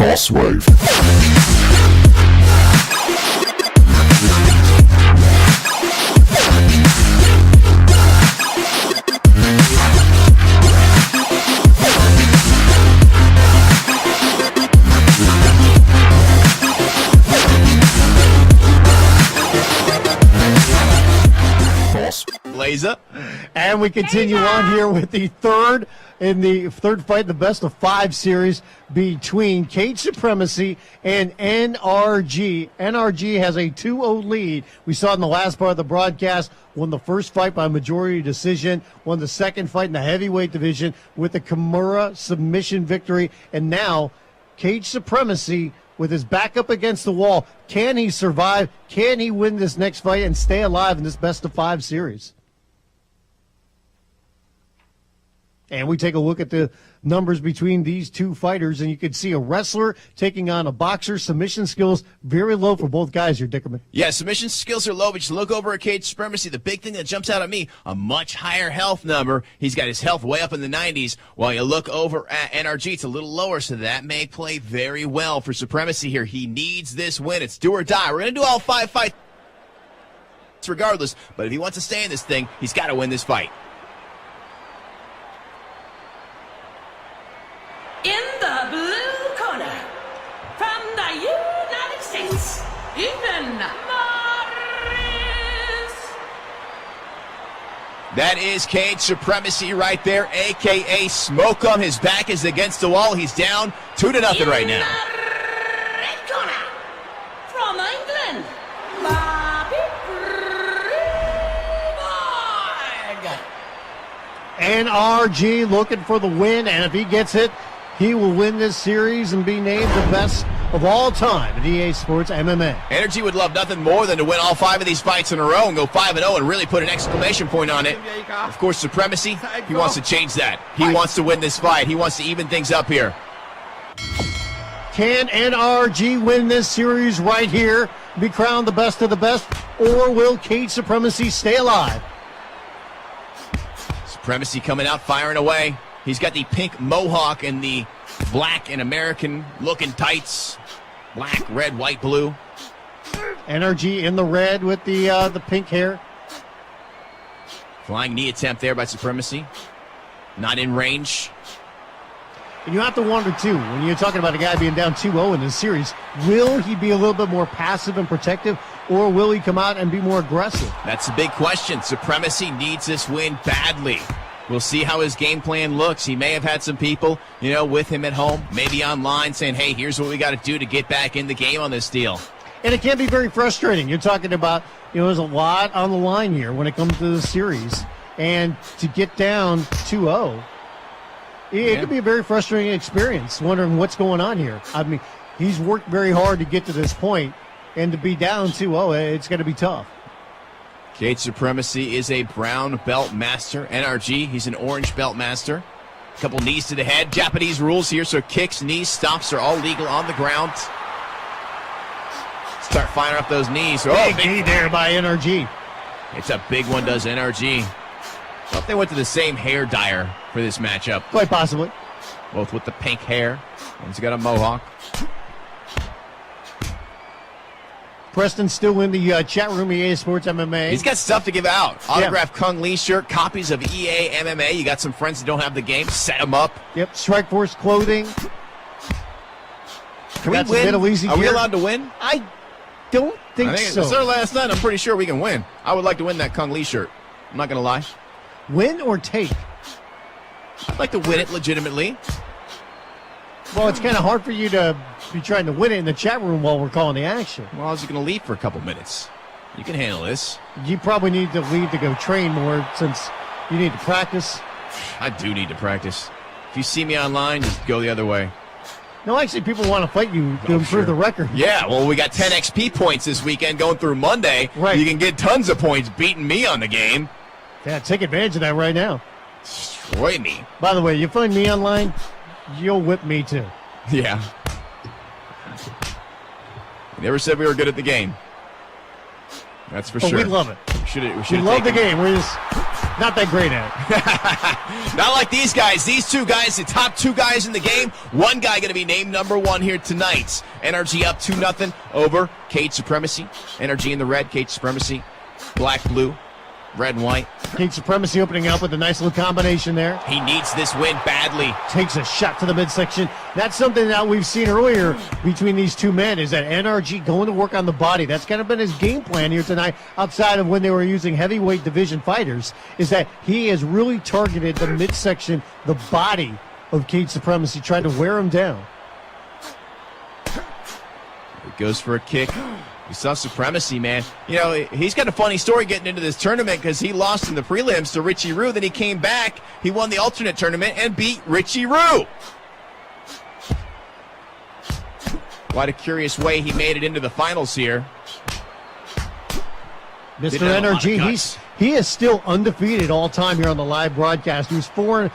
Boss Wave. Blazer. And we continue on here with the third fight, the best of 5 series between CAGED SUPREMACY and NRG. NRG has a 2-0 lead. We saw in the last part of the broadcast, won the first fight by majority decision, won the second fight in the heavyweight division with a Kimura submission victory, and now CAGED SUPREMACY with his back up against the wall. Can he survive? Can he win this next fight and stay alive in this best of 5 series? And we take a look at the numbers between these two fighters, and you can see a wrestler taking on a boxer. Submission skills very low for both guys here, Dickerman. Yeah, submission skills are low, but you look over at CAGED SUPREMACY, the big thing that jumps out at me, a much higher health number. He's got his health way up in the 90s, while you look over at NRG, it's a little lower, so that may play very well for SUPREMACY here. He needs this win. It's do or die. We're going to do all 5 fights regardless, but if he wants to stay in this thing, he's got to win this fight. In the blue corner, from the United States, Ethan Morris. That is CAGED SUPREMACY right there, a.k.a. SmokeEm. His back is against the wall. He's down 2-0 right now. In the red corner, from England, Bobby Freeborg. NRG looking for the win, and if he gets it, he will win this series and be named the best of all time at EA Sports MMA. NRG would love nothing more than to win all 5 of these fights in a row and go 5-0 and really put an exclamation point on it. Of course, SUPREMACY, he wants to change that. He wants to win this fight. He wants to even things up here. Can NRG win this series right here, be crowned the best of the best, or will CAGED SUPREMACY stay alive? SUPREMACY coming out, firing away. He's got the pink mohawk and the black and American-looking tights. Black, red, white, blue. NRG in the red with the pink hair. Flying knee attempt there by SUPREMACY. Not in range. And you have to wonder, too, when you're talking about a guy being down 2-0 in this series, will he be a little bit more passive and protective, or will he come out and be more aggressive? That's the big question. SUPREMACY needs this win badly. We'll see how his game plan looks. He may have had some people, with him at home, maybe online, saying, hey, here's what we got to do to get back in the game on this deal. And it can be very frustrating. You're talking about, there's a lot on the line here when it comes to the series. And to get down 2-0, it can be a very frustrating experience, wondering what's going on here. I mean, he's worked very hard to get to this point, and to be down 2-0, it's going to be tough. CAGED SUPREMACY is a brown belt master. NRG, he's an orange belt master. A couple knees to the head. Japanese rules here, so kicks, knees, stomps are all legal on the ground. Start firing up those knees. Big knee there by NRG. It's a big one, does NRG. Well, if they went to the same hair dyer for this matchup. Quite possibly. Both with the pink hair. One's got a mohawk. Preston's still in the chat room, EA Sports MMA. He's got stuff to give out. Autographed Kung Lee shirt, copies of EA MMA. You got some friends that don't have the game, set them up. Yep, Strikeforce clothing. Can we win? Are we allowed to win? I don't think so. It's our last night. I'm pretty sure we can win. I would like to win that Kung Lee shirt. I'm not going to lie. Win or take? I'd like to win it legitimately. Well, it's kind of hard for you to be trying to win it in the chat room while we're calling the action. Well, I was going to leave for a couple minutes. You can handle this. You probably need to leave to go train more since you need to practice. I do need to practice. If you see me online, just go the other way. No, actually, people want to fight you to improve the record. Yeah, well, we got 10 XP points this weekend going through Monday. Right. You can get tons of points beating me on the game. Yeah, take advantage of that right now. Destroy me. By the way, you find me online, you'll whip me too. Yeah. You never said we were good at the game. That's for sure. We love it. We love the game. We're just not that great at it. Not like these guys. These two guys, the top two guys in the game. One guy going to be named #1 here tonight. NRG up 2-0 over CAGED SUPREMACY. NRG in the red, CAGED SUPREMACY. Black, blue, red and white. CAGED SUPREMACY opening up with a nice little combination there. He needs this win badly. Takes a shot to the midsection. That's something that we've seen earlier between these two men, is that NRG going to work on the body. That's kind of been his game plan here tonight, outside of when they were using heavyweight division fighters, is that he has really targeted the midsection, the body of CAGED SUPREMACY, trying to wear him down. He goes for a kick. We saw SUPREMACY, man. You know, he's got a funny story getting into this tournament because he lost in the prelims to Richie Rue. Then he came back. He won the alternate tournament and beat Richie Rue. Quite a curious way he made it into the finals here. Mr. NRG, he is still undefeated all time here on the live broadcast. He was 4-0,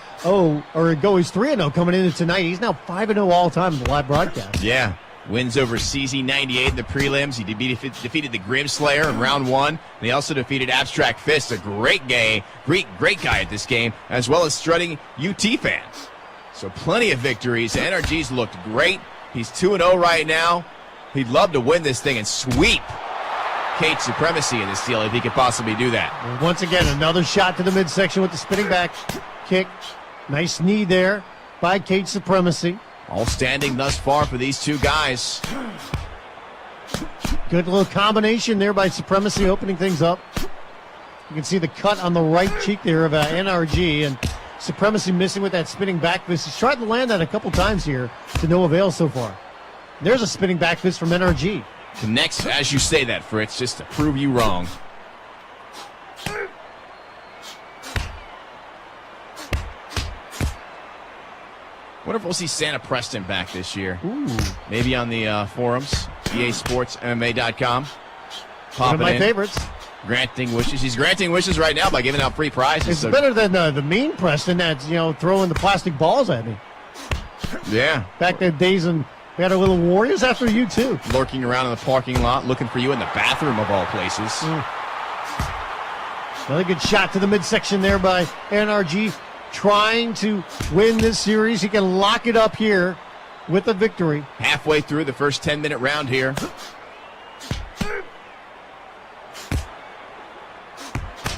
he's 3-0 coming into tonight. He's now 5-0 all time in the live broadcast. Yeah. Wins over CZ98 in the prelims. He defeated the Grim Slayer in round 1. And he also defeated Abstract Fist, a great guy at this game, as well as strutting UT fans. So plenty of victories. NRG's looked great. He's 2-0 right now. He'd love to win this thing and sweep CAGED SUPREMACY in this deal if he could possibly do that. And once again, another shot to the midsection with the spinning back kick. Nice knee there by CAGED SUPREMACY. All standing thus far for these two guys. Good little combination there by SUPREMACY, opening things up. You can see the cut on the right cheek there of NRG, and SUPREMACY missing with that spinning back fist. He's tried to land that a couple times here to no avail so far. There's a spinning back fist from NRG. Connects as you say that, Fritz, just to prove you wrong. Wonder if we'll see Santa Preston back this year. Ooh. Maybe on the forums, EA Sports MMA.com. One of my favorites. Granting wishes. He's granting wishes right now by giving out free prizes. It's better than the mean Preston that's, throwing the plastic balls at me. Yeah. Back in the days when we had our little warriors after you, too. Lurking around in the parking lot, looking for you in the bathroom of all places. Another good shot to the midsection there by NRG. Trying to win this series. He can lock it up here with a victory. Halfway through the first 10-minute round here.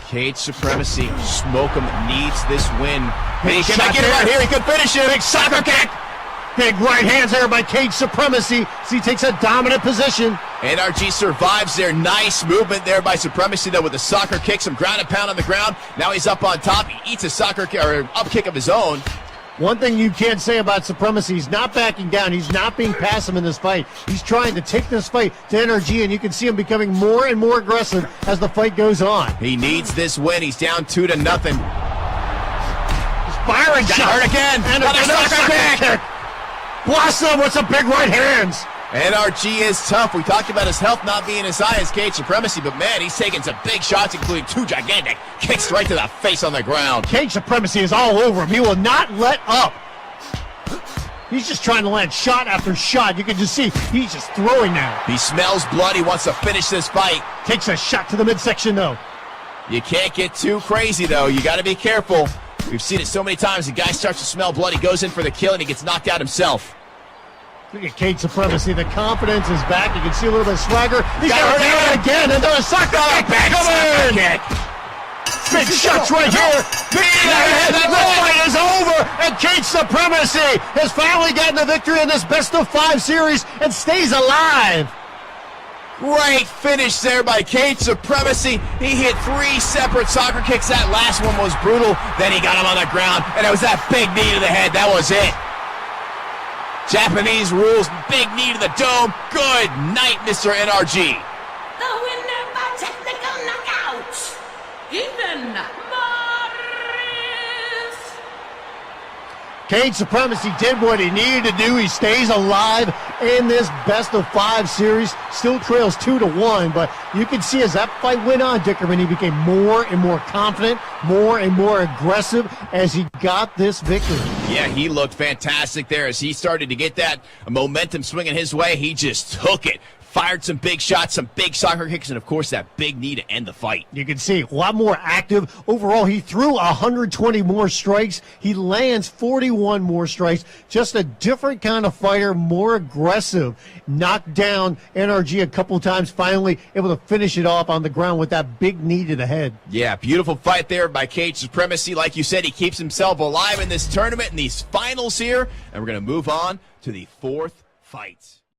CAGED SUPREMACY. SmokeEm needs this win. He can get it right here. He could finish it. Big soccer kick. Big right hands there by CAGED SUPREMACY. So he takes a dominant position. NRG survives there. Nice movement there by SUPREMACY, though, with a soccer kick, some ground and pound on the ground. Now he's up on top. He eats a soccer kick, or up kick of his own. One thing you can't say about SUPREMACY, he's not backing down. He's not being passive in this fight. He's trying to take this fight to NRG, and you can see him becoming more and more aggressive as the fight goes on. He needs this win. He's down 2-0. Firing shot. Hurt again. And another soccer kick. Blossom with some big right hands. NRG is tough. We talked about his health not being as high as CAGED SUPREMACY, but man, he's taking some big shots, including 2 gigantic kicks right to the face on the ground. CAGED SUPREMACY is all over him. He will not let up. He's just trying to land shot after shot. You can just see he's just throwing now. He smells blood. He wants to finish this fight. Takes a shot to the midsection, though. You can't get too crazy, though. You got to be careful. We've seen it so many times. The guy starts to smell blood. He goes in for the kill, and he gets knocked out himself. Look at CAGED SUPREMACY. The confidence is back. You can see a little bit of swagger. He's got it again. Another soccer kick. Big shots right here. The fight is over, and CAGED SUPREMACY has finally gotten the victory in this best-of-5 series and stays alive. Great finish there by CAGED SUPREMACY. He hit 3 separate soccer kicks. That last one was brutal. Then he got him on the ground, and it was that big knee to the head. That was it. Japanese rules, big knee to the dome. Good night, Mister NRG. The winner by technical knockout, Ethan Morris. CAGED SUPREMACY did what he needed to do. He stays alive in this best-of-5 series. Still trails 2-1, but you can see as that fight went on, Dickerman, he became more and more confident, more and more aggressive as he got this victory. Yeah, he looked fantastic there as he started to get that momentum swinging his way. He just took it. Fired some big shots, some big soccer kicks, and of course that big knee to end the fight. You can see a lot more active. Overall, he threw 120 more strikes. He lands 41 more strikes. Just a different kind of fighter, more aggressive. Knocked down NRG a couple times, finally able to finish it off on the ground with that big knee to the head. Yeah, beautiful fight there by Caged Supremacy. Like you said, he keeps himself alive in this tournament, in these finals here. And we're going to move on to the fourth fight.